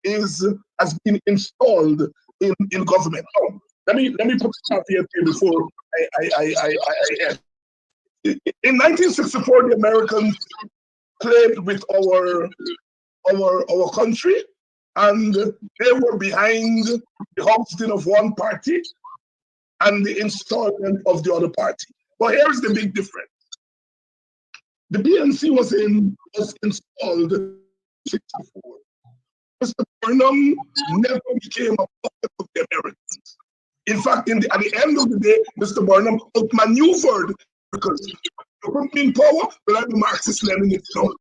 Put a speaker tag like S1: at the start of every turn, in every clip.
S1: has been installed in government. Oh, let me put this out here before I end. In 1964, the Americans played with our country, and they were behind the hosting of one party and the installment of the other party. But here's the big difference. The BNC was installed in 1964. Mr. Burnham never became a puppet of the Americans. In fact, at the end of the day, Mr. Burnham outmaneuvered because in power, but like the Marxist Leninist government,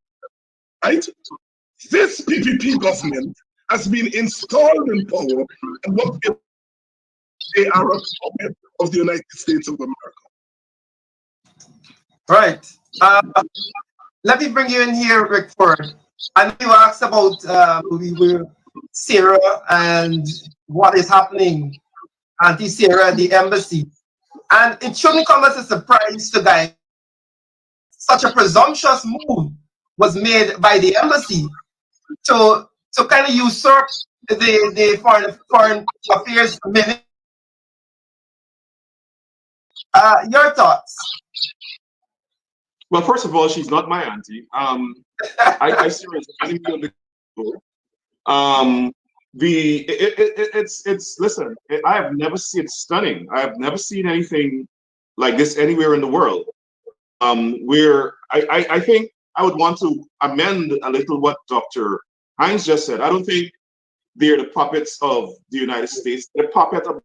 S1: right? This PPP government has been installed in power, and what they are a puppet of the United States of America.
S2: Right. Let me bring you in here, Rick Ford. I know you asked about Sarah and what is happening, Auntie Sarah at the embassy. And it shouldn't come as a surprise to guys. Such a presumptuous move was made by the embassy to kind of usurp the foreign affairs minister. Your thoughts?
S3: Well, first of all, she's not my auntie. I see her as an enemy of the people. Listen, I have never seen, it's stunning. I have never seen anything like this anywhere in the world. Where I think I would want to amend a little what Dr. Hines just said. I don't think they're the puppets of the United States. They're puppet of.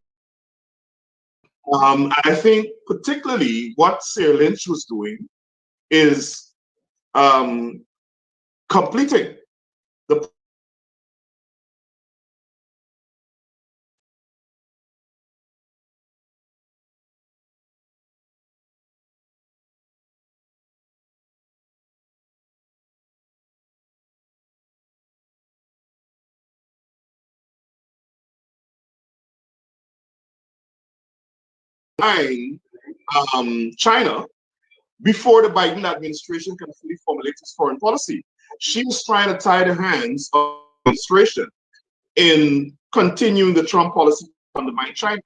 S3: I think particularly what Sarah Lynch was doing is completing the China before the Biden administration can fully formulate its foreign policy. She was trying to tie the hands of the administration in continuing the Trump policy to undermine China.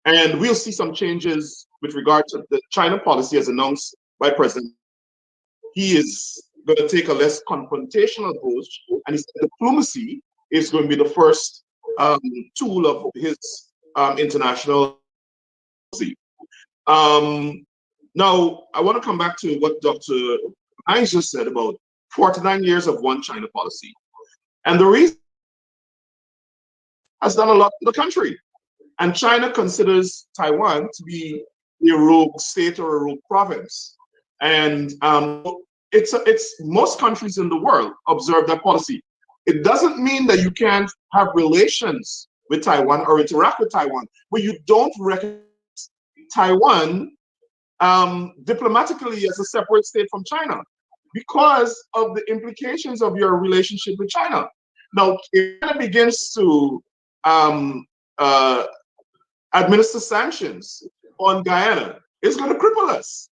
S3: And we'll see some changes with regard to the China policy as announced by President. He is going to take a less confrontational approach, and he said diplomacy is going to be the first tool of his international policy. Now, I want to come back to what Dr. Hines just said about 49 years of one China policy. And the reason has done a lot to the country. And China considers Taiwan to be a rogue state or a rogue province. And it's most countries in the world observe that policy. It doesn't mean that you can't have relations with Taiwan or interact with Taiwan, but you don't recognize Taiwan diplomatically as a separate state from China because of the implications of your relationship with China. Now, if China begins to administer sanctions on Guyana, it's going to cripple us,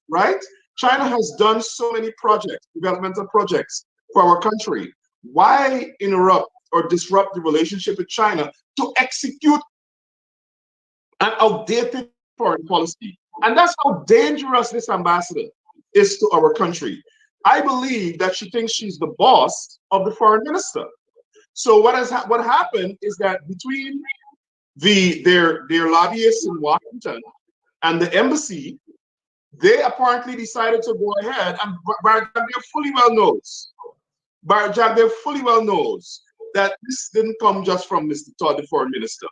S3: right? China has done so many projects, developmental projects for our country. Why interrupt or disrupt the relationship with China to execute an outdated foreign policy? And that's how dangerous this ambassador is to our country. I believe that she thinks she's the boss of the foreign minister. So what happened is that between their lobbyists in Washington and the embassy, they apparently decided to go ahead, and Barjack fully well knows that this didn't come just from Mr. Todd, the foreign minister.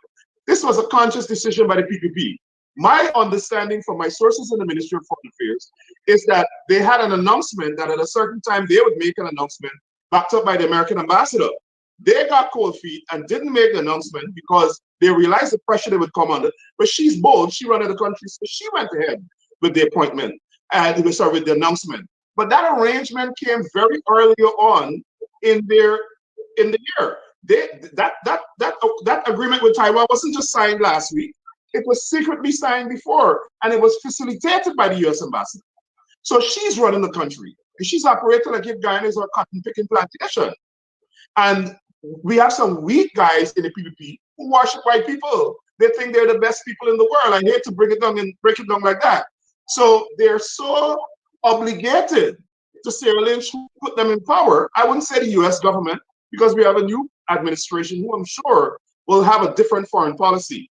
S3: This was a conscious decision by the PPP. My understanding from my sources in the Ministry of Foreign Affairs is that they had an announcement that at a certain time they would make an announcement backed up by the American ambassador. They got cold feet and didn't make the announcement because they realized the pressure they would come under. But she's bold, she ran the country, so she went ahead with the appointment and with the announcement. But that arrangement came very early on in the year. That agreement with Taiwan wasn't just signed last week. It was secretly signed before, and it was facilitated by the U.S. ambassador. So she's running the country, and she's operating like if Guyana is a cotton picking plantation. And we have some weak guys in the PPP who worship white people. They think they're the best people in the world. I hate to break it down like that. So they're so obligated to Sarah Lynch, who put them in power. I wouldn't say the US government, because we have a new administration who I'm sure will have a different foreign policy.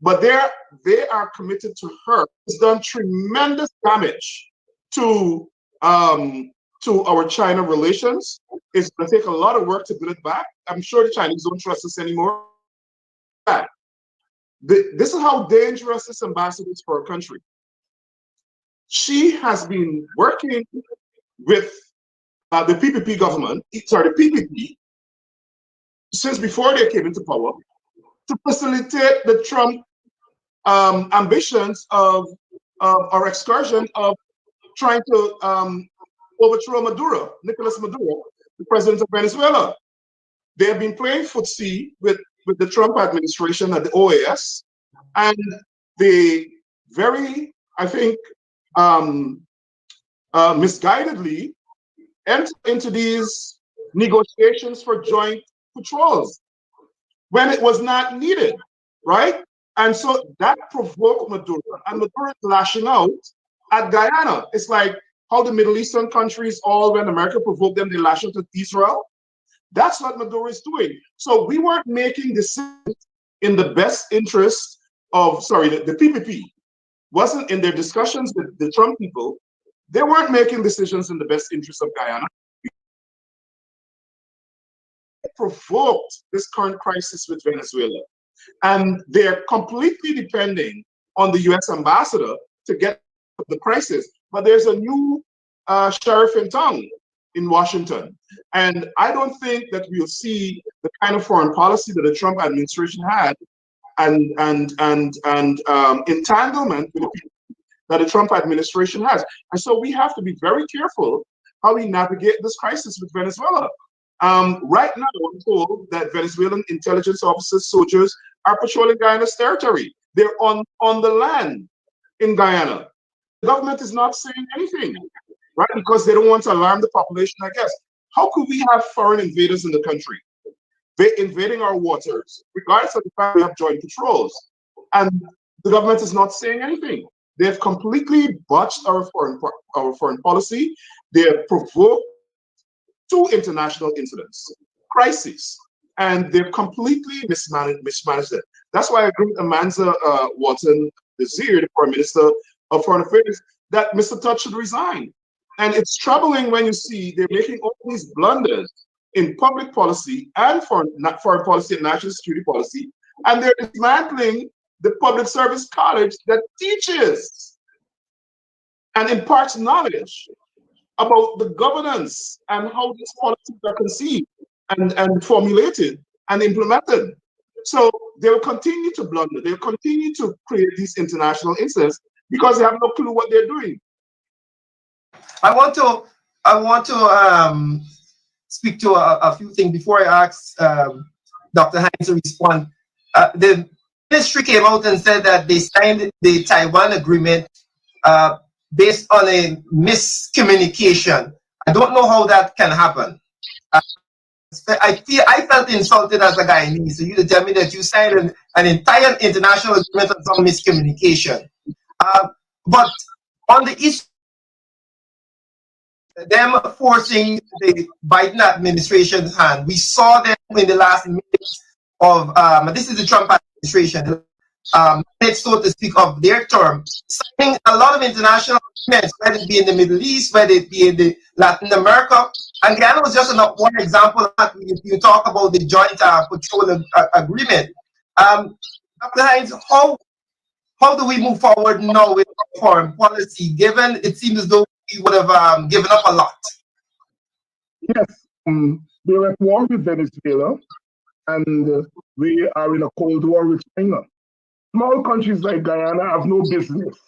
S3: But they are committed to her. It's done tremendous damage to our China relations. It's going to take a lot of work to build it back. I'm sure the Chinese don't trust us anymore. This is how dangerous this ambassador is for our country. She has been working with the PPP government, the PPP, since before they came into power, to facilitate the Trump ambitions of our excursion of trying to overthrow Nicolas Maduro, the president of Venezuela. They have been playing footsie with the Trump administration at the OAS, and they very, I think, misguidedly enter into these negotiations for joint patrols when it was not needed, right? And so that provoked Maduro, and Maduro is lashing out at Guyana. It's like how the Middle Eastern countries, all when America provoked them, they lash out at Israel. That's what Maduro is doing. So we weren't making decisions in the best interest of, the PPP wasn't in their discussions with the Trump people. They weren't making decisions in the best interest of Guyana. It provoked this current crisis with Venezuela. And they're completely depending on the US ambassador to get the crisis. But there's a new sheriff in town in Washington. And I don't think that we'll see the kind of foreign policy that the Trump administration had and entanglement with the people that the Trump administration has. And so we have to be very careful how we navigate this crisis with Venezuela. Right now, I'm told that Venezuelan intelligence officers, soldiers, are patrolling Guyana's territory. They're on the land in Guyana. The government is not saying anything, right? Because they don't want to alarm the population, I guess. How could we have foreign invaders in the country? They're invading our waters, regardless of the fact we have joint patrols. And the government is not saying anything. They've completely botched our foreign policy. They have provoked 2 international incidents, crises, and they've completely mismanaged it. That's why I agree with Amanza Watson, the Foreign Minister of Foreign Affairs, that Mr. Tutt should resign. And it's troubling when you see they're making all these blunders in public policy and foreign policy and national security policy, and they're dismantling the public service college that teaches and imparts knowledge about the governance and how these policies are conceived and formulated and implemented. So they will continue to blunder. They'll continue to create these international incidents because they have no clue what they're doing.
S2: I want to speak to a few things before I ask Dr. Hines to respond. The ministry came out and said that they signed the Taiwan agreement based on a miscommunication. I don't know how that can happen. I felt insulted as a Guyanese. So you to tell me that you signed an entire international agreement on some miscommunication. But on the issue, them forcing the Biden administration's hand, we saw them in the last minutes of this is the Trump administration, minutes, so to speak, of their term, signing a lot of international agreements, whether it be in the Middle East, whether it be in the Latin America. And Guyana was just one example of that. You talk about the joint patrol agreement. Dr. Hines, how do we move forward now with foreign policy, given it seems as though we would have given up a lot?
S1: Yes, we're at war with Venezuela, and we are in a Cold War with China. Small countries like Guyana have no business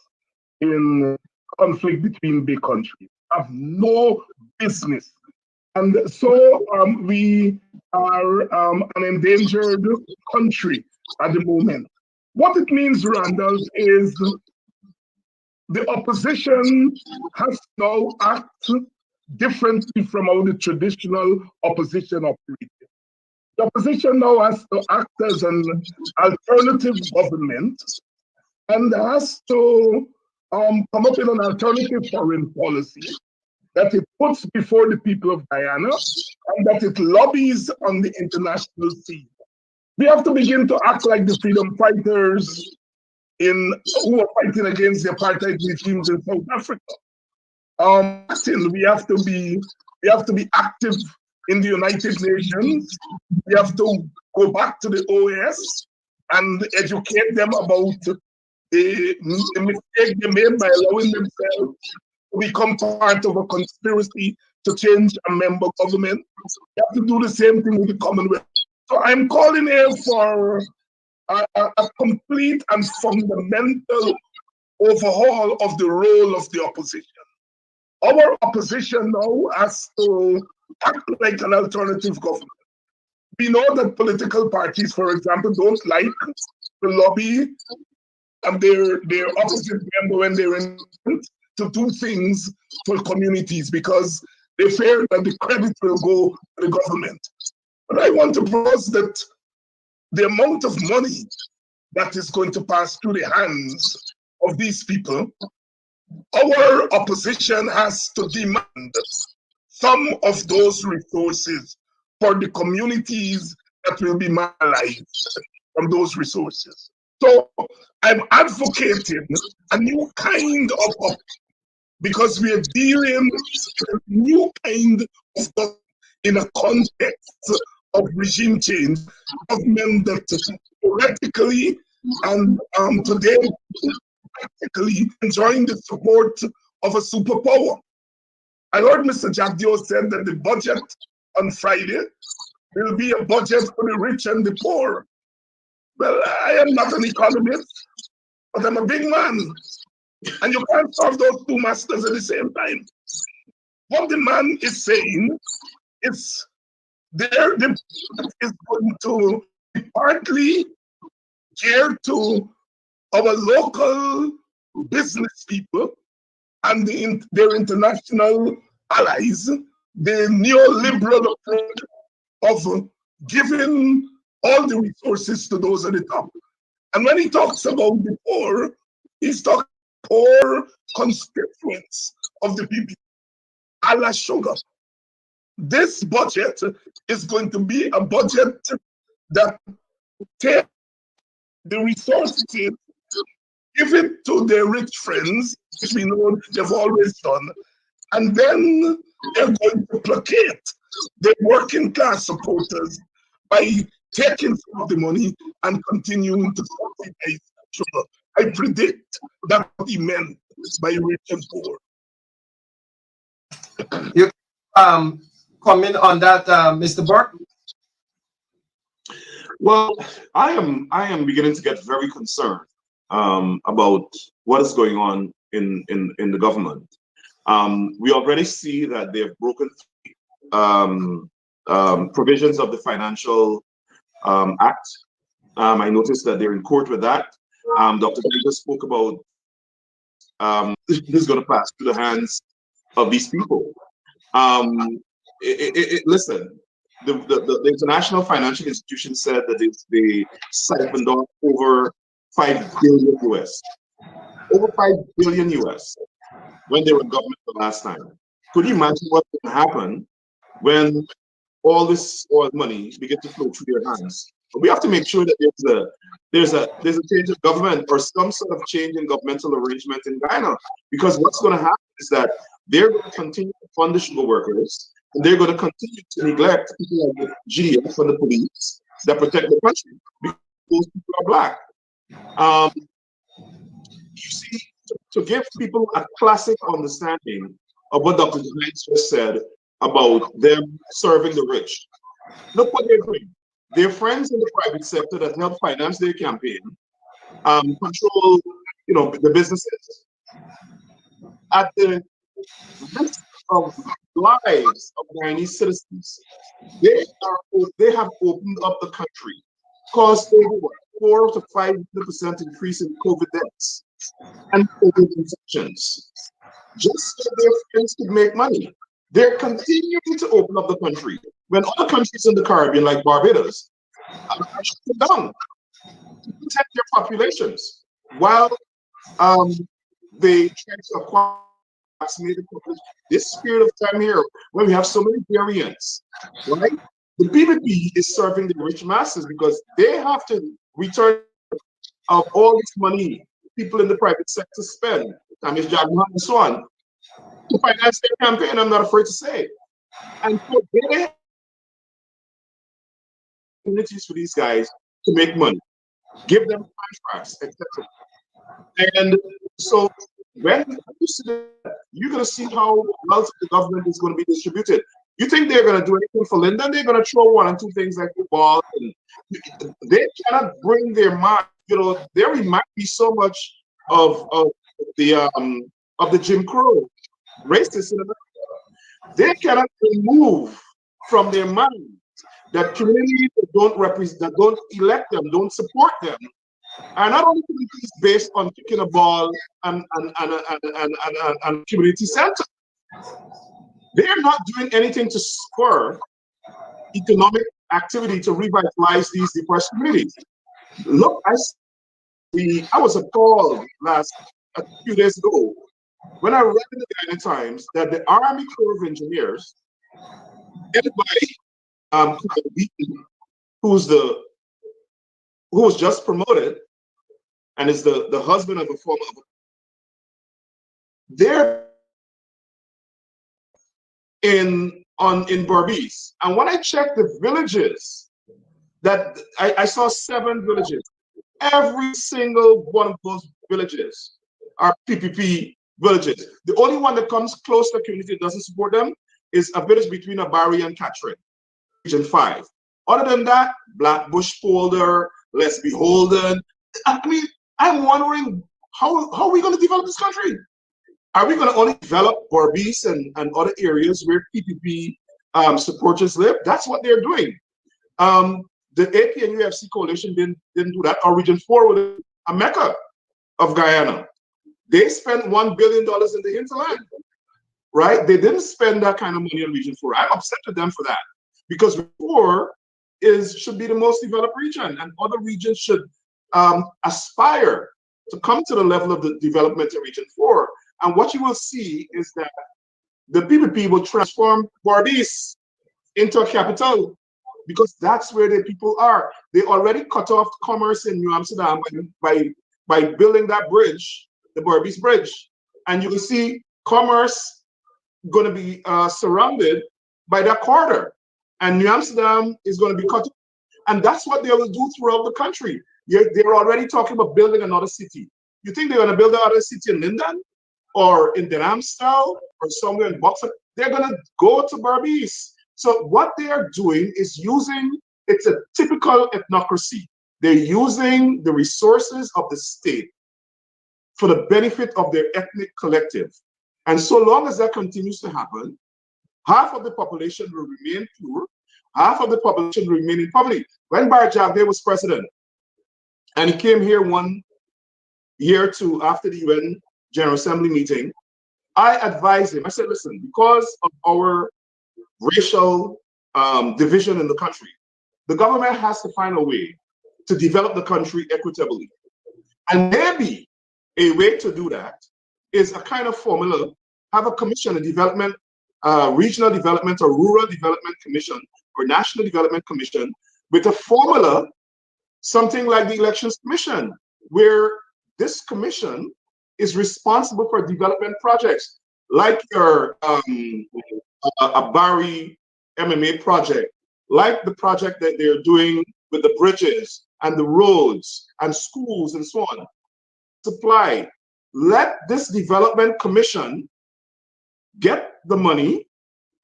S1: in conflict between big countries, have no business. And so we are an endangered country at the moment. What it means, Randall, is the opposition has now acted differently from how the traditional opposition operated. The opposition now has to act as an alternative government and has to come up with an alternative foreign policy that it puts before the people of Guyana and that it lobbies on the international scene. We have to begin to act like the freedom fighters who are fighting against the apartheid regimes in South Africa. We have to be active in the United Nations. We have to go back to the OAS and educate them about the mistake they made by allowing themselves to become part of a conspiracy to change a member government. We have to do the same thing with the Commonwealth. So I'm calling here for a complete and fundamental overhaul of the role of the opposition. Our opposition now has to act like an alternative government. We know that political parties, for example, don't like to lobby and their opposite member when they're in to do things for communities because they fear that the credit will go to the government. But I want to propose that the amount of money that is going to pass through the hands of these people, our opposition has to demand some of those resources for the communities that will be marginalized from those resources. So I'm advocating a new kind of, because we are dealing with a new kind of in a context of regime change, government that theoretically and today practically enjoying the support of a superpower. I heard Mr. Jagdio said that the budget on Friday will be a budget for the rich and the poor. Well, I am not an economist, but I'm a big man. And you can't serve those two masters at the same time. What the man is saying is the is going to be partly geared to our local business people and their international allies, the neoliberal approach of giving all the resources to those at the top. And when he talks about the poor, he's talking poor constituents of the people, a la sugar. This budget is going to be a budget that takes the resources, give it to their rich friends, which we know they've always done, and then they're going to placate the working class supporters by taking some of the money and continuing to subsidize sugar. I predict that's what he meant by rich and poor.
S2: You comment on that, Mr. Burke?
S3: Well, I am beginning to get very concerned about what is going on in the government. We already see that they have broken provisions of the Financial Act. I noticed that they're in court with that. Dr. Davis spoke about this is going to pass through the hands of these people. Listen, the international financial institution said that they siphoned off over 5 billion US. Over 5 billion US when they were in government the last time. Could you imagine what would happen when all this oil money begins to flow through their hands? But we have to make sure that there's a change of government or some sort of change in governmental arrangement in Guyana. Because what's going to happen is that they're going to continue to fund the sugar workers, and they're going to continue to neglect people like the GDF and the police that protect the country because those people are black. You see, to give people a classic understanding of what Dr. Hines just said about them serving the rich. Look what they're doing. Their friends in the private sector that help finance their campaign, control, the businesses at the risk of lives of Guyanese citizens. They have opened up the country, caused over 4 to 5% increase in COVID deaths and COVID infections, just so their friends could make money. They're continuing to open up the country when other countries in the Caribbean, like Barbados, are shutting down to protect their populations while they try to acquire vaccinated population. This period of time here, when we have so many variants, right? The PPP is serving the rich masses because they have to return of all this money people in the private sector spend, Tamis Jagman and so on, to finance their campaign, I'm not afraid to say. And so they have opportunities for these guys to make money, give them contracts, etc. And so when you see that, you're going to see how wealth of the government is going to be distributed. You think they're going to do anything for Linda? They're going to throw one and two things like football. And they cannot bring their mind. You know, they remind me so much of the Jim Crow racists in America. They cannot remove from their mind that communities that don't represent, that don't elect them, don't support them, are not only communities based on kicking a ball and community center. They are not doing anything to spur economic activity to revitalize these depressed communities. Look, I was appalled a few days ago when I read in the Guyana Times that the Army Corps of Engineers, headed by who was just promoted and is the husband of a former, they're in Berbice. And when I checked the villages, that I saw 7 villages. Every single one of those villages are PPP villages. The only one that comes close to the community that doesn't support them is a village between Abari and Catherine, Region 5. Other than that, Black Bush Polder, Let's Beholden. I mean, I'm wondering how are we going to develop this country? Are we going to only develop Berbice and other areas where PPP supporters live? That's what they're doing. The APNUAFC coalition didn't do that. Our Region 4 was a mecca of Guyana. They spent $1 billion in the hinterland, right? They didn't spend that kind of money on Region 4. I'm upset with them for that because Region 4 should be the most developed region, and other regions should aspire to come to the level of the development in Region 4. And what you will see is that the PPP will transform Berbice into a capital because that's where the people are. They already cut off commerce in New Amsterdam by building that bridge, the Berbice Bridge. And you will see commerce going to be surrounded by that corridor. And New Amsterdam is going to be cut off. And that's what they will do throughout the country. They're already talking about building another city. You think they're going to build another city in Linden or in Den Amstel or somewhere in Boxer? They're going to go to Berbice. So what they are doing is it's a typical ethnocracy. They're using the resources of the state for the benefit of their ethnic collective. And so long as that continues to happen, half of the population will remain poor, half of the population will remain in poverty. When Bar Jagde was president, and he came here 1 year or two after the UN General Assembly meeting, I advised him, I said, listen, because of our racial division in the country, the government has to find a way to develop the country equitably. And maybe a way to do that is a kind of formula, have a commission, a development, regional development or rural development commission or national development commission with a formula, something like the Elections Commission, where this commission is responsible for development projects like your Abari MMA project, like the project that they're doing with the bridges and the roads and schools and so on. Supply. Let this development commission get the money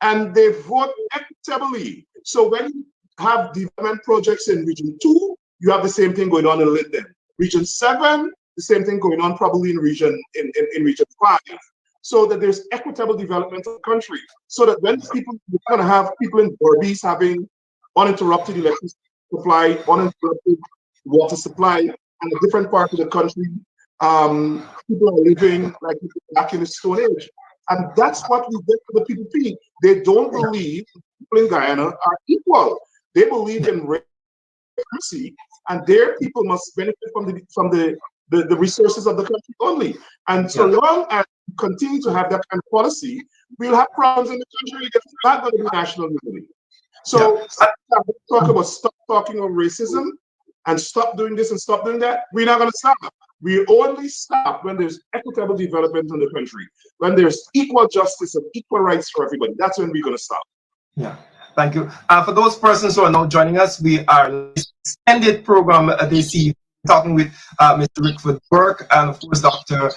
S3: and they vote equitably. So when you have development projects in Region 2, you have the same thing going on in Linden. Region 7, the same thing going on probably in Region 5. So that there's equitable development of the country. So that when people, you're gonna have people in Berbice having uninterrupted electricity supply, uninterrupted water supply, and a different part of the country, people are living like back in the Stone Age. And that's what we did for the PPP. They don't believe people in Guyana are equal. They believe in democracy, and their people must benefit from the resources of the country only. And so long as we continue to have that kind of policy, we'll have problems in the country. It's not going to be national unity. So stop talking of racism and stop doing this and stop doing that. We're not going to stop. We only stop when there's equitable development in the country, when there's equal justice and equal rights for everybody. That's when we're going to stop.
S2: Yeah, thank you. For those persons who are now joining us, we are extended program this evening, talking with Mr. Rickford Burke and of course Dr.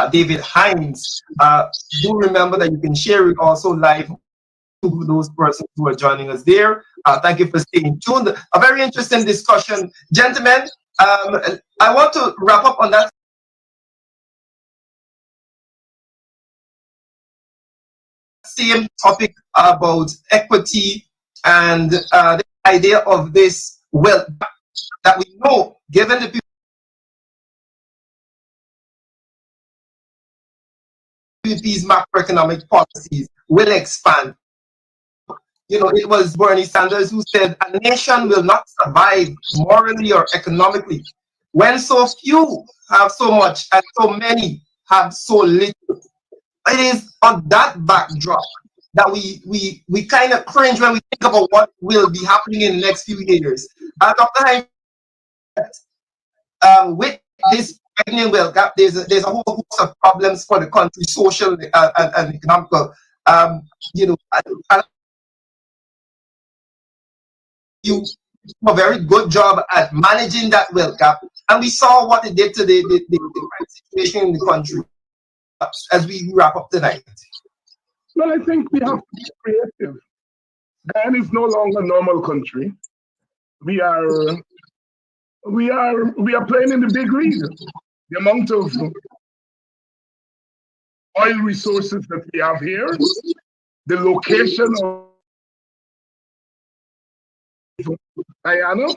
S2: David Hines. Do remember that you can share it also live to those persons who are joining us there. Thank you for staying tuned. A very interesting discussion, gentlemen. I want to wrap up on that same topic about equity and the idea of this wealth that we know, given the PPP's macroeconomic policies, will expand. You know, it was Bernie Sanders who said a nation will not survive morally or economically when so few have so much and so many have so little. It is on that backdrop that we kind of cringe when we think about what will be happening in the next few years. Dr. Hines, with this widening wealth gap, there's a whole host of problems for the country, social and economical. You know, you do a very good job at managing that wealth gap, and we saw what it did to the situation in the country. As we wrap up tonight.
S1: Well, I think we have to be creative. Guyana is no longer a normal country. We are playing in the big league. The amount of oil resources that we have here, the location of Guyana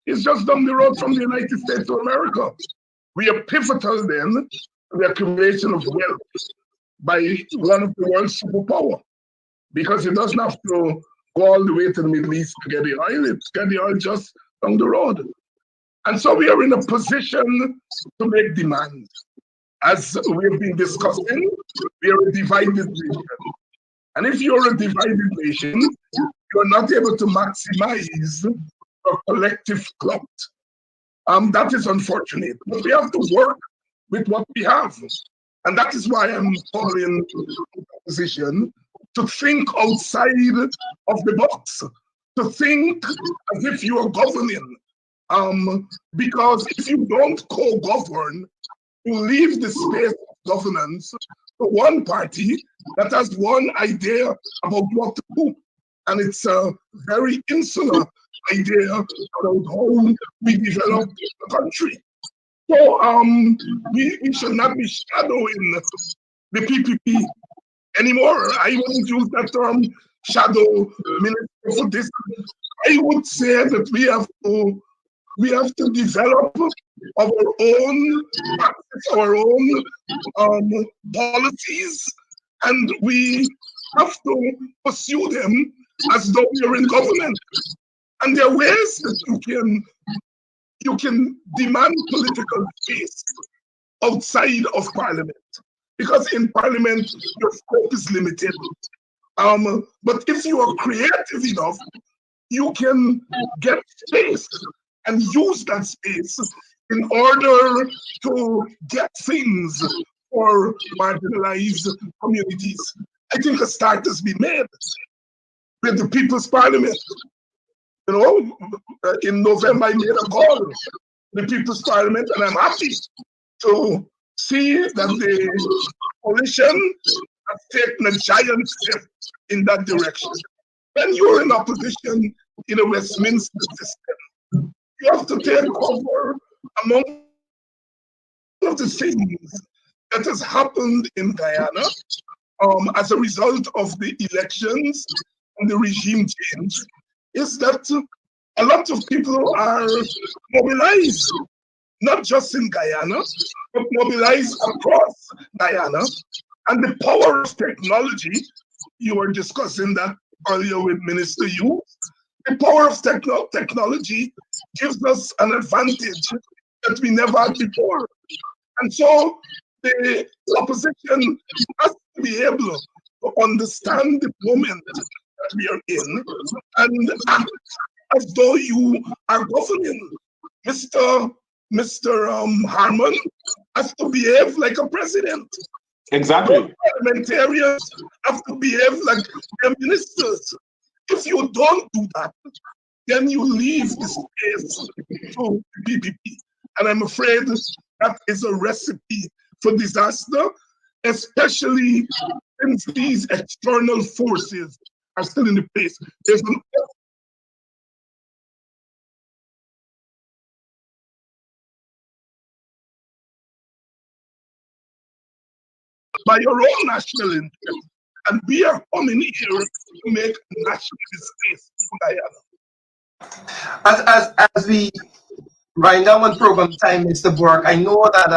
S1: is just down the road from the United States of America. We are pivotal then to the accumulation of wealth by one of the world's superpower, because it doesn't have to go all the way to the Middle East to get the oil. It's got the oil just down the road. And so we are in a position to make demands. As we've been discussing, we are a divided nation. And if you're a divided nation, you're not able to maximize your collective clout. That is unfortunate. But we have to work with what we have. And that is why I'm calling the opposition to think outside of the box, to think as if you are governing. Because if you don't co-govern, you leave the space of governance to one party that has one idea about what to do. And it's a very insular idea about how we develop the country. So we should not be shadowing the PPP anymore. I wouldn't use that term, shadow minister, for this. I would say that we have to develop our own practice, our own policies, and we have to pursue them as though we are in government. And there are ways that you can demand political space outside of parliament, because in parliament your scope is limited. But if you are creative enough, you can get space and use that space in order to get things for marginalized communities. I think a start has been made with the People's Parliament. You know, in November I made a call to the People's Parliament, and I'm happy to see that the coalition has taken a giant step in that direction. When you're in opposition in a Westminster system, you have to take cover among of the things that has happened in Guyana as a result of the elections and the regime change, is that a lot of people are mobilized, not just in Guyana, but mobilized across Guyana And the power of technology, you were discussing that earlier with Minister Yu, the power of technology gives us an advantage that we never had before. And so the opposition has to be able to understand the moment that we are in and act as though you are governing. Mr. Harman has to behave like a president.
S3: Exactly.
S1: Parliamentarians have to behave like their ministers. If you don't do that, then you leave the space to the PPP. And I'm afraid that is a recipe for disaster, especially since these external forces are still in the place. There's an by your own national interest. And we are coming here to make national space for Guyana.
S2: As we wind down on program time, Mr. Burke, I know that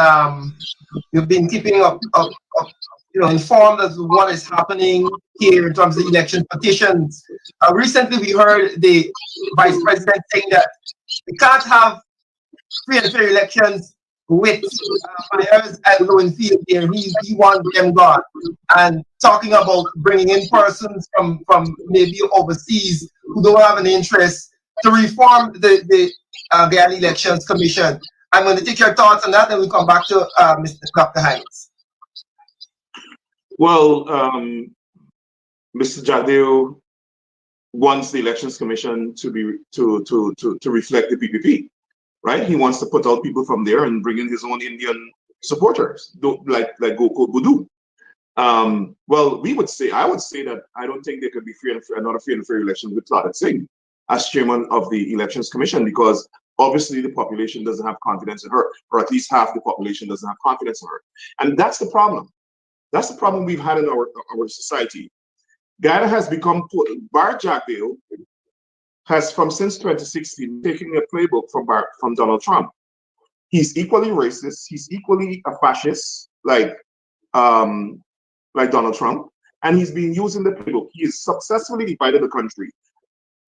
S2: you've been keeping up informed as to what is happening here in terms of election petitions. Recently, we heard the Vice President saying that we can't have free and fair elections with Myers and Lowenfield here. He wants them gone. And talking about bringing in persons from maybe overseas who don't have an interest to reform the Guyana Elections Commission. I'm going to take your thoughts on that, and we'll come back to Dr. Hines.
S3: Well, Mr. Jagdeo wants the Elections Commission to be to reflect the PPP, right? He wants to put out people from there and bring in his own Indian supporters, like Goko Budu. Well, I would say that I don't think there could be another free and fair election with Claudette Singh as chairman of the Elections Commission, because obviously the population doesn't have confidence in her, or at least half the population doesn't have confidence in her. And that's the problem. That's the problem we've had in our society. Guyana has become, Bar Jagdeo has since 2016 taken a playbook from Donald Trump. He's equally racist. He's equally a fascist, like Donald Trump, and he's been using the playbook. He has successfully divided the country.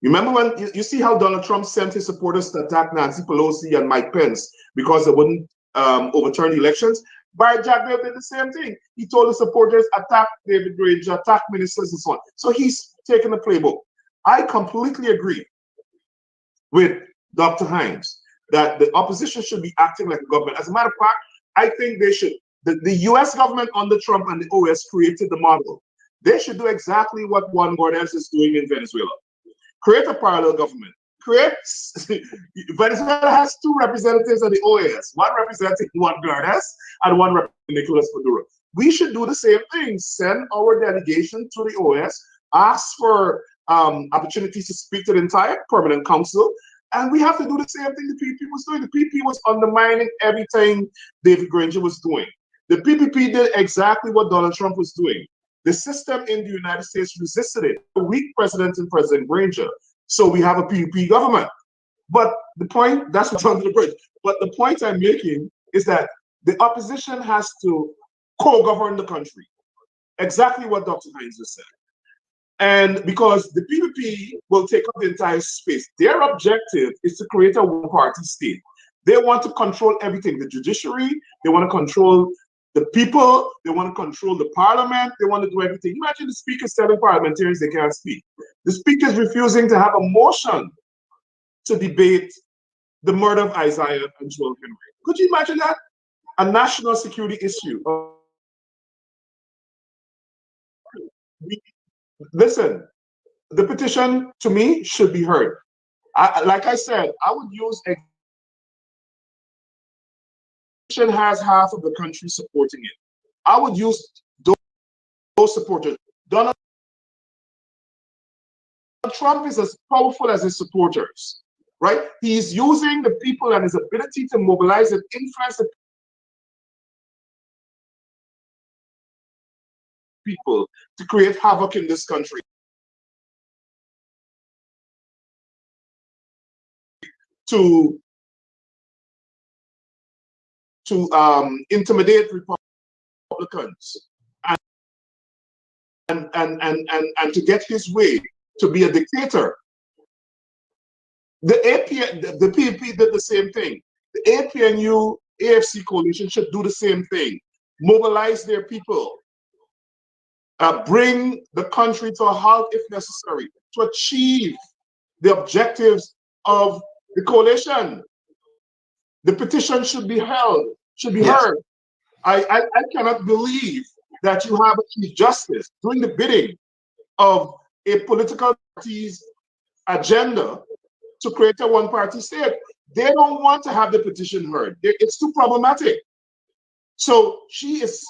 S3: Remember when you see how Donald Trump sent his supporters to attack Nancy Pelosi and Mike Pence because they wouldn't overturn the elections? Barry Jagdeo did the same thing. He told his supporters, attack David Granger, attack ministers and so on. So he's taken the playbook. I completely agree with Dr. Hines that the opposition should be acting like a government. As a matter of fact, I think they should. The US government under Trump and the OS created the model. They should do exactly what Juan Guaido is doing in Venezuela. Create a parallel government. Venezuela has two representatives of the OAS, one representing Juan Guaido and one representing Nicolas Maduro. We should do the same thing. Send our delegation to the OAS, ask for opportunities to speak to the entire permanent council, and we have to do the same thing the PPP was doing. The PPP was undermining everything David Granger was doing. The PPP did exactly what Donald Trump was doing. The system in the United States resisted it. A weak president and President Granger. So we have a PPP government. But the point, that's what's under the bridge. But the point I'm making is that the opposition has to co-govern the country. Exactly what Dr. Hines just said. And because the PPP will take up the entire space, their objective is to create a one-party state. They want to control everything, the judiciary, they want to control the people, they want to control the parliament, they want to do everything. Imagine the speakers telling parliamentarians they can't speak. The speakers refusing to have a motion to debate the murder of Isaiah and Joel Henry. Could you imagine that? A national security issue. Listen, the petition to me should be heard. Like I said, I would use has half of the country supporting it. I would use those supporters. Donald Trump is as powerful as his supporters, right? He's using the people and his ability to mobilize and influence the people to create havoc in this country. To intimidate Republicans. And and to get his way, to be a dictator. The PPP did the same thing. The APNU AFC coalition should do the same thing. Mobilize their people. Bring the country to a halt if necessary to achieve the objectives of the coalition. The petition should be held, should be heard. I cannot believe that you have a Chief Justice doing the bidding of a political party's agenda to create a one-party state. They don't want to have the petition heard. It's too problematic. So she is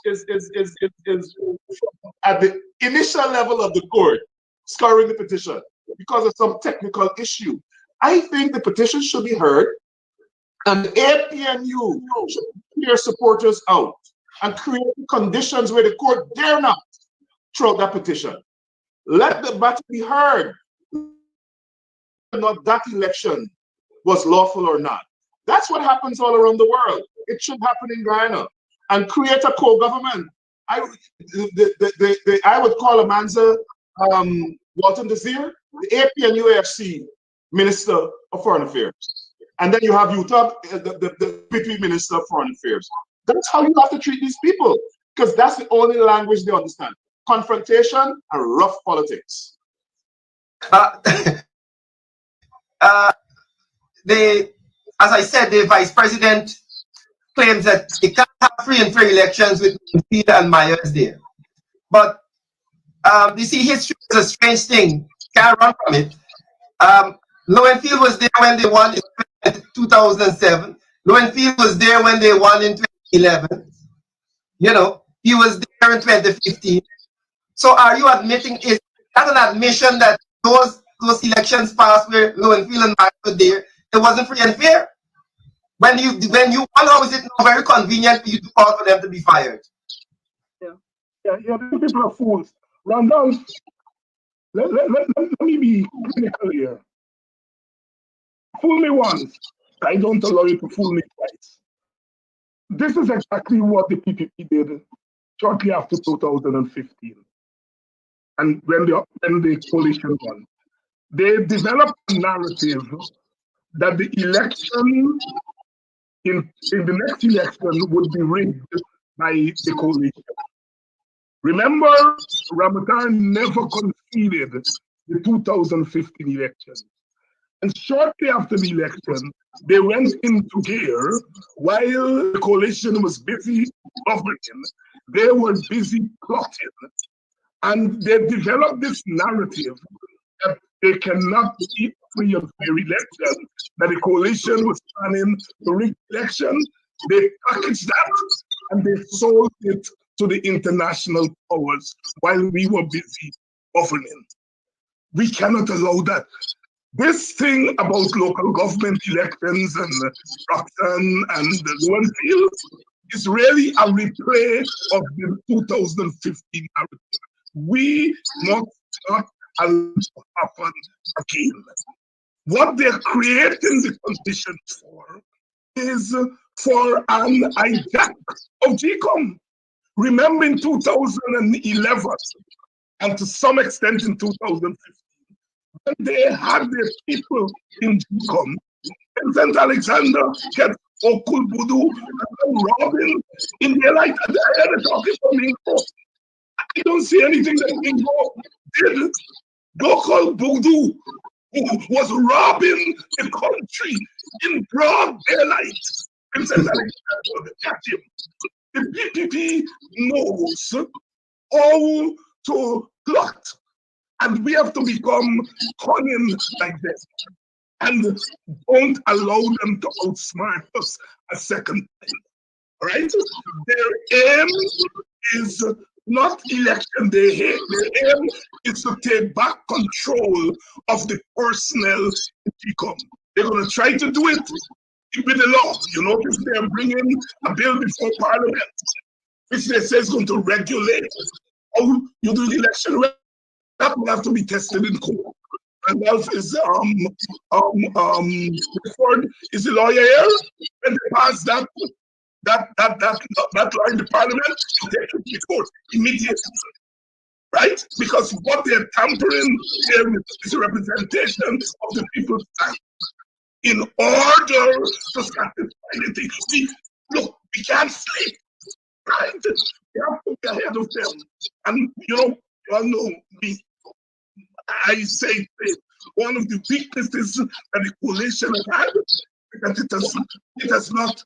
S3: at the initial level of the court scoring the petition because of some technical issue. I think the petition should be heard, and the APNU should clear supporters out and create conditions where the court dare not throw that petition. Let the matter be heard, not that election was lawful or not. That's what happens all around the world. It should happen in Guyana. And create a co-government. I would call Amanza Walton Desir the APNUAFC Minister of Foreign Affairs. And then you have Utah, the PP Minister of Foreign Affairs. That's how you have to treat these people, because that's the only language they understand. Confrontation and rough politics.
S2: As I said, the Vice President claims that he can't have free and fair elections with Peter and Myers there. But you see, history is a strange thing. Can't run from it. Lowenfield was there when they won in 2007. Lowenfield was there when they won in 2011. You know, he was there in 2015. So are you admitting, is that an admission that those elections passed where Lowenfield and Myers were there, it wasn't free and fair? When you won, how is it not very convenient for you to call for them to be fired?
S1: Yeah, people are fools. Randolph, let me be clinical here. Fool me once, I don't allow you to fool me twice. This is exactly what the PPP did shortly after 2015. And when the coalition won, they developed a narrative that the election in the next election would be rigged by the coalition. Remember, Ramadan never conceded the 2015 election. And shortly after the election, they went into gear while the coalition was busy governing. They were busy plotting. And they developed this narrative that they cannot keep free and fair election, that the coalition was planning to rig election. They packaged that and they sold it to the international powers while we were busy governing. We cannot allow that. This thing about local government elections and Rockton and Lowenfield is really a replay of the 2015 narrative. We must not allow it to happen again. What they're creating the conditions for is for an hijack of GCOM. Remember in 2011, and to some extent in 2015, when they had their people in GCOM, Vincent Alexander kept Okul Budu and Robin in their light, and I had talking from Mingo. I don't see anything that Mingo did. Local Budu was robbing the country in broad daylight. Vincent Alexander catch him. The PPP knows how to plot, and we have to become cunning like this, and don't allow them to outsmart us a second time. All right? Their aim is not election. Their aim is to take back control of the personnel in GCOM. They're going to try to do it with the law. You notice they're bringing a bill before Parliament, which they say is going to regulate how you do the election. That will have to be tested in court. And Ralph is Ford is the lawyer here, and they pass that law in the Parliament to take it to court immediately. right? Because what they're tampering here with is a representation of the people's time. In order to satisfy the thing, look, we can't sleep, right? We have to be ahead of them. And you all know me. I say one of the weaknesses that the coalition has had is that it has not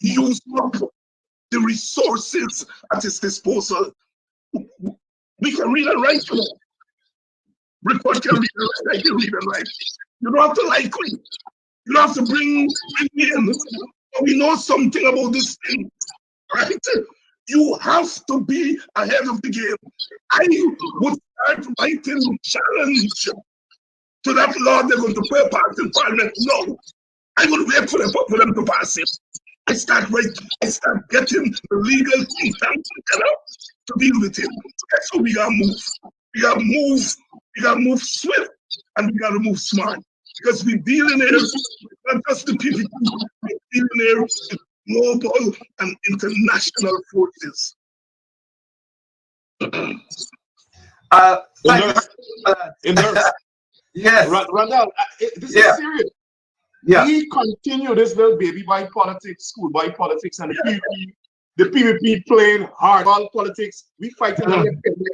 S1: used up the resources at its disposal. We can read and write. Report can read and write. I can read and write. You don't have to like me. You don't have to bring me in. We know something about this thing, right? You have to be ahead of the game. I would start writing challenge to that law they're going to put pass in Parliament. No, I would wait for them to pass it. I start getting the legal think tank to deal with it. That's how we gotta move. We gotta move swift, and we gotta move smart. Because we're dealing here with not just the people, we're dealing here with global and international forces.
S2: Yes.
S3: Randall, this is serious.
S2: Yeah.
S3: We continue this little baby boy politics, schoolboy politics, and the PvP playing hardball politics. We fighting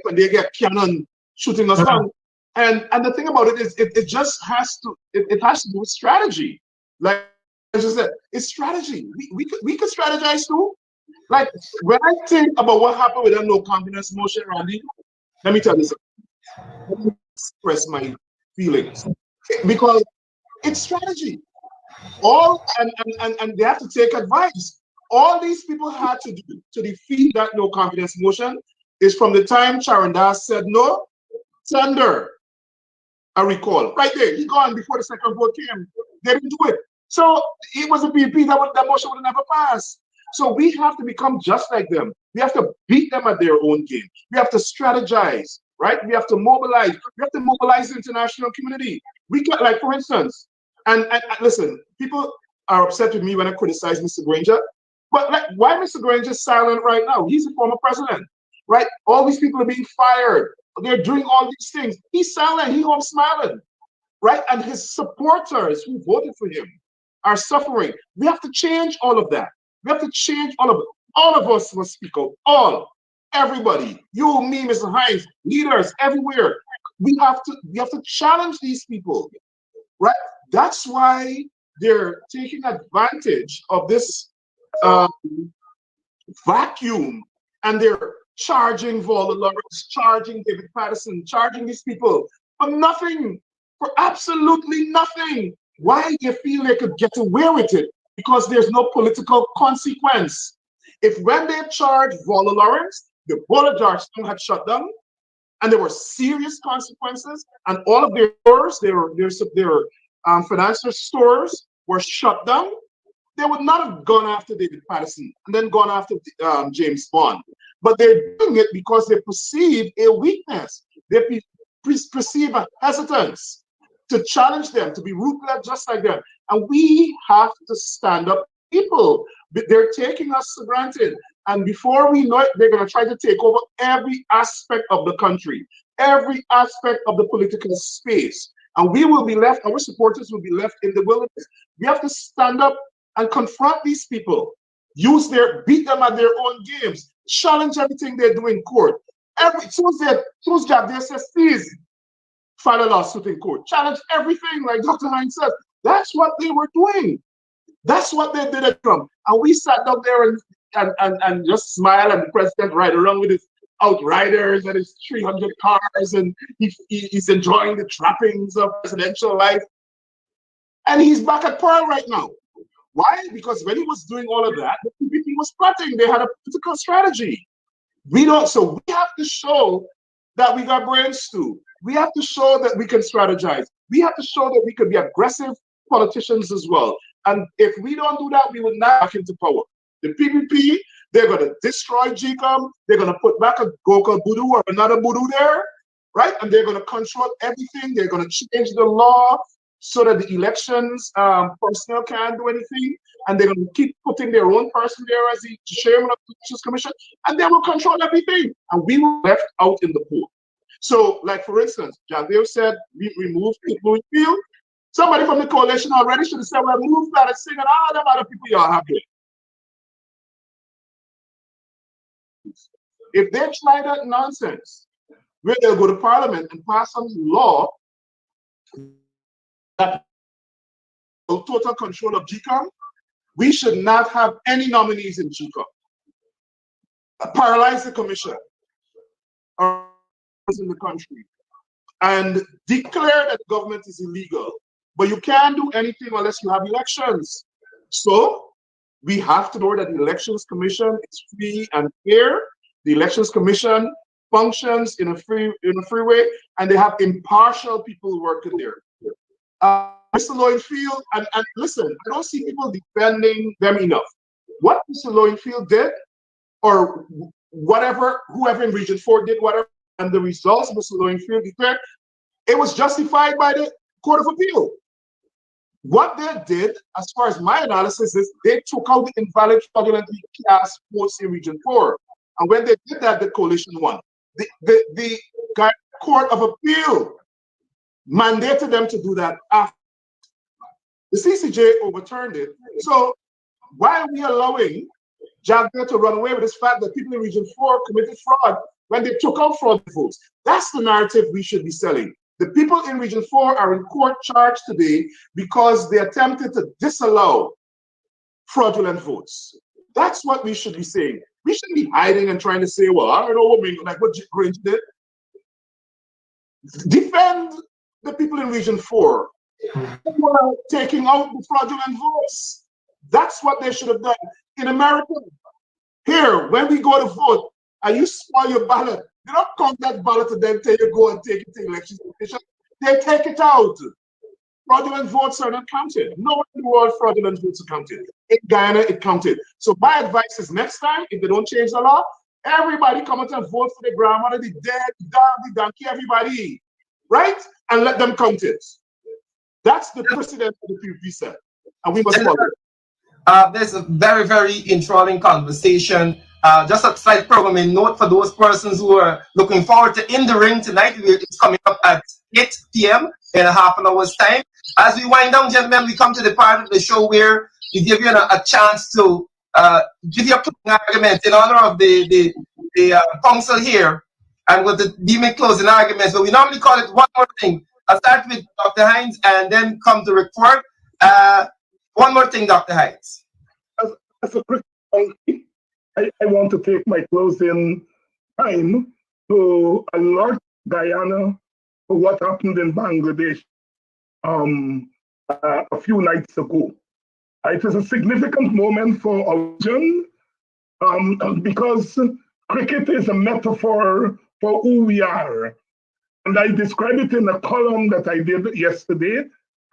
S3: when they get cannon shooting us down. And the thing about it is, it just has to do with strategy. Like I just said, it's strategy. We could strategize too. Like when I think about what happened with that no confidence motion, Randy, let me tell you something. Let me express my feelings because it's strategy. And they have to take advice. All these people had to do to defeat that no confidence motion is from the time Charandas said no, tender a recall. Right there, he gone before the second vote came. They didn't do it. So it was a PvP that motion would never pass. So we have to become just like them. We have to beat them at their own game. We have to strategize, right? We have to mobilize. We have to mobilize the international community. We can, like for instance, and listen, people are upset with me when I criticize Mr. Granger, but like, why Mr. Granger is silent right now? He's the former president, right? All these people are being fired. They're doing all these things. He's silent. He's home smiling, right? And his supporters who voted for him are suffering. We have to change all of that. We have to change all of it. All of us must speak out. Everybody, you, me, Mr. Hines, leaders everywhere. We have to challenge these people, right? That's why they're taking advantage of this vacuum, and they're charging Vola Lawrence, charging David Patterson, charging these people for nothing, for absolutely nothing. Why you feel they could get away with it? Because there's no political consequence. If when they charged Vola Lawrence, the Vola Georgetown had shut down, and there were serious consequences, and all of their stores, their financial stores were shut down, they would not have gone after David Patterson and then gone after James Bond. But they're doing it because they perceive a weakness. They perceive a hesitance to challenge them, to be ruthless just like them. And we have to stand up. People, they're taking us for granted. And before we know it, they're going to try to take over every aspect of the country, every aspect of the political space. And we will be left, our supporters will be left in the wilderness. We have to stand up and confront these people, beat them at their own games, challenge everything they do in court. Soon Jack there says, please file a lawsuit in court, challenge everything, like Dr. Hines said. That's what they were doing. That's what they did at Trump. And we sat down there and just smile, and the president ride around with his outriders and his 300 cars, and he's enjoying the trappings of presidential life. And he's back at Pearl right now. Why? Because when he was doing all of that, the PPP was plotting. They had a political strategy. So we have to show that we got brains too. We have to show that we can strategize. We have to show that we can be aggressive politicians as well. And if we don't do that, we will not back into power. The PPP, they're going to destroy GCOM. They're going to put back a Gokul Budu or another Budu there, right? And they're going to control everything. They're going to change the law so that the elections personnel can't do anything, and they're going to keep putting their own person there as the chairman of the Elections Commission, and they will control everything, and we were left out in the pool. So, like for instance, Javier said we removed people in field. Somebody from the coalition already should have said, well, move that and sing, and all them other people y'all have here. If they try that nonsense, where they'll go to Parliament and pass some law that total control of GCOM, we should not have any nominees in GCOM. Paralyze the commission in the country and declare that government is illegal. But you can't do anything unless you have elections. So we have to know that the Elections Commission is free and fair. The Elections Commission functions in a free way, and they have impartial people working there. Mr. Lowenfield, and listen, I don't see people defending them enough. What Mr. Lowenfield did, or whatever, whoever in Region 4 did, whatever, and the results Mr. Lowenfield declared, it was justified by the Court of Appeal. What they did, as far as my analysis is, they took out the invalid fraudulently cast votes in Region 4. And when they did that, the coalition won. The Court of Appeal mandated them to do that after. The CCJ overturned it. So why are we allowing Javier to run away with this fact that people in Region 4 committed fraud when they took out fraud votes? That's the narrative we should be selling. The people in Region 4 are in court charged today because they attempted to disallow fraudulent votes. That's what we should be saying. We shouldn't be hiding and trying to say, well, I don't know what we, like what Grange did. Defend the people in Region 4 who are taking out the fraudulent votes. That's what they should have done. In America, here, when we go to vote, and you spoil your ballot, they don't count that ballot and then tell you go and take it to the election commission. They take it out. Fraudulent votes are not counted. Nowhere in the world fraudulent votes are counted. In Guyana, it counted. So my advice is next time, if they don't change the law, everybody come out and vote for the grandmother, the dead, the dog, the donkey, everybody, right? And let them count it. That's the precedent of the PVP set, and we must follow it.
S2: There's a very, very enthralling conversation. Just a slight programming note for those persons who are looking forward to In the Ring tonight. It's coming up at 8 p.m. in a half an hour's time. As we wind down, gentlemen, we come to the part of the show where we give you a chance to give your closing argument in honor of the council here. And with the demon closing arguments, but we normally call it one more thing. I'll start with Dr. Hines and then come to Rick Ford. One more thing, Dr. Hines.
S1: As a quick point, I want to take my closing time to alert Guyana for what happened in Bangladesh a few nights ago. It is a significant moment for our region because cricket is a metaphor for who we are. And I described it in a column that I did yesterday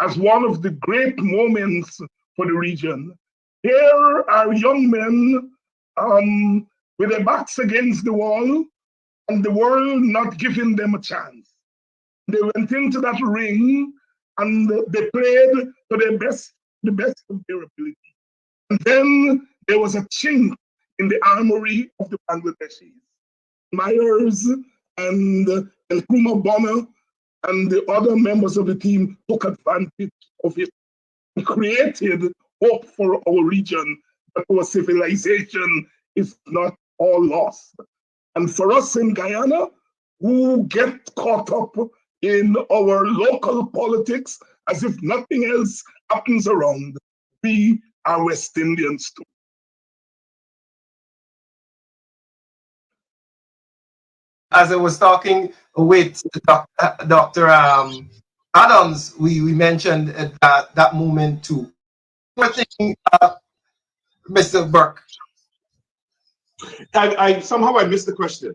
S1: as one of the great moments for the region. Here are young men with their backs against the wall and the world not giving them a chance. They went into that ring and they played to the best of their ability. And then there was a chink in the armory of the Bangladeshis. Myers and Nkrumah Bonner and the other members of the team took advantage of it and created hope for our region, that our civilization is not all lost. And for us in Guyana, who get caught up in our local politics as if nothing else happens around, we are West Indians too.
S2: As I was talking with Dr. Adams, we mentioned that moment too. One thing, Mr. Burke.
S3: I somehow I missed the question.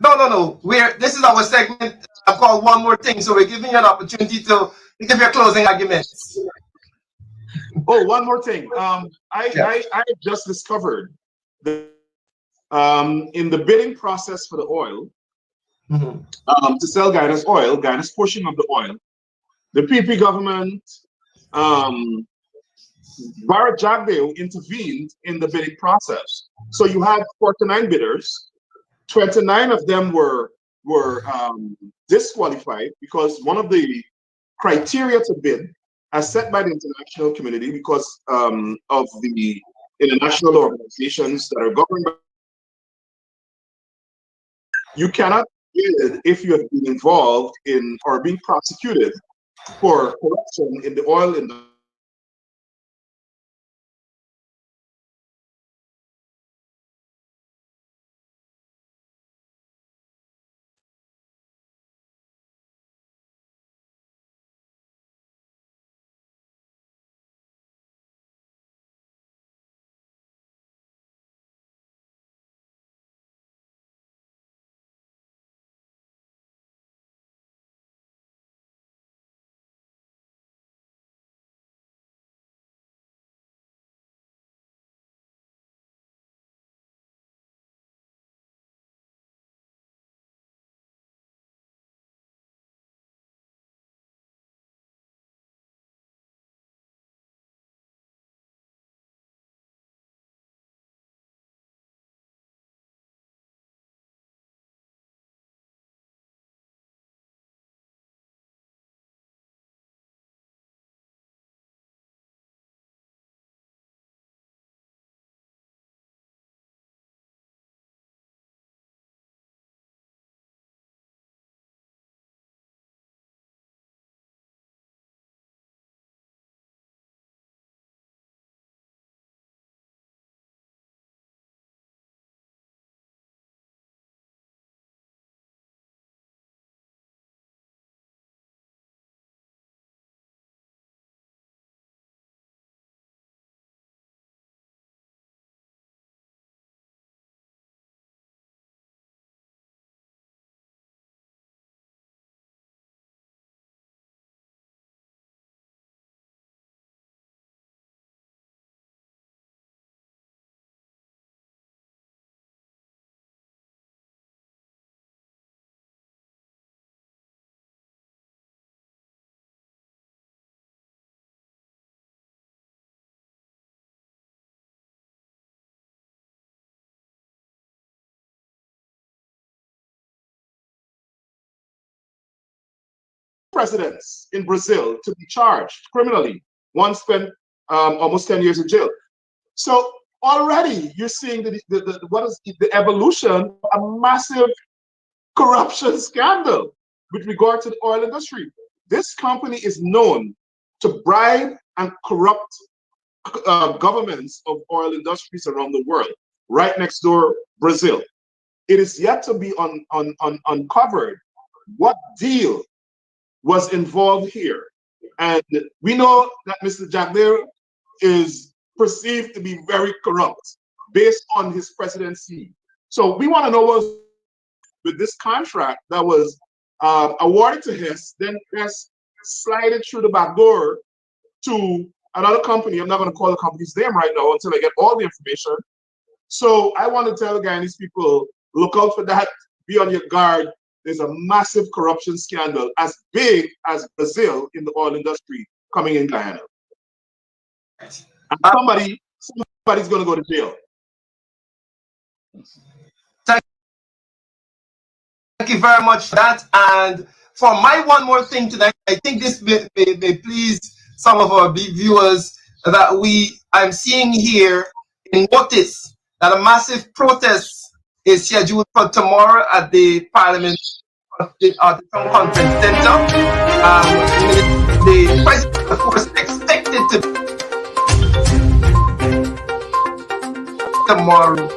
S2: No. This is our segment called One More Thing. So we're giving you an opportunity to give your closing arguments.
S3: Oh, one more thing. I just discovered that in the bidding process for the oil, to sell Guyana's oil, Guyana's portion of the oil, The PP government, Bharat Jagdeo intervened in the bidding process. So you had 49 bidders. 29 of them were disqualified because one of the criteria to bid, as set by the international community, because of the international organizations that are governed by, you cannot bid if you have been involved in or being prosecuted for corruption in the oil industry. Presidents in Brazil to be charged criminally. One spent almost 10 years in jail. So already you're seeing what is the evolution of a massive corruption scandal with regard to the oil industry. This company is known to bribe and corrupt governments of oil industries around the world. Right next door, Brazil. It is yet to be uncovered what deal was involved here. And we know that Mr. Jagdeo is perceived to be very corrupt based on his presidency. So we want to know what with this contract that was awarded to his, then has slid it through the back door to another company. I'm not going to call the company's name right now until I get all the information. So I want to tell the Guyanese people, look out for that, be on your guard. There's a massive corruption scandal as big as Brazil in the oil industry coming in Guyana. And somebody's going to go to jail.
S2: Thank you very much for that. And for my one more thing tonight, I think this may please some of our viewers that I'm seeing here in notice that a massive protest is scheduled for tomorrow at the Parliament the Town Conference Center. The president, of course, expected to tomorrow.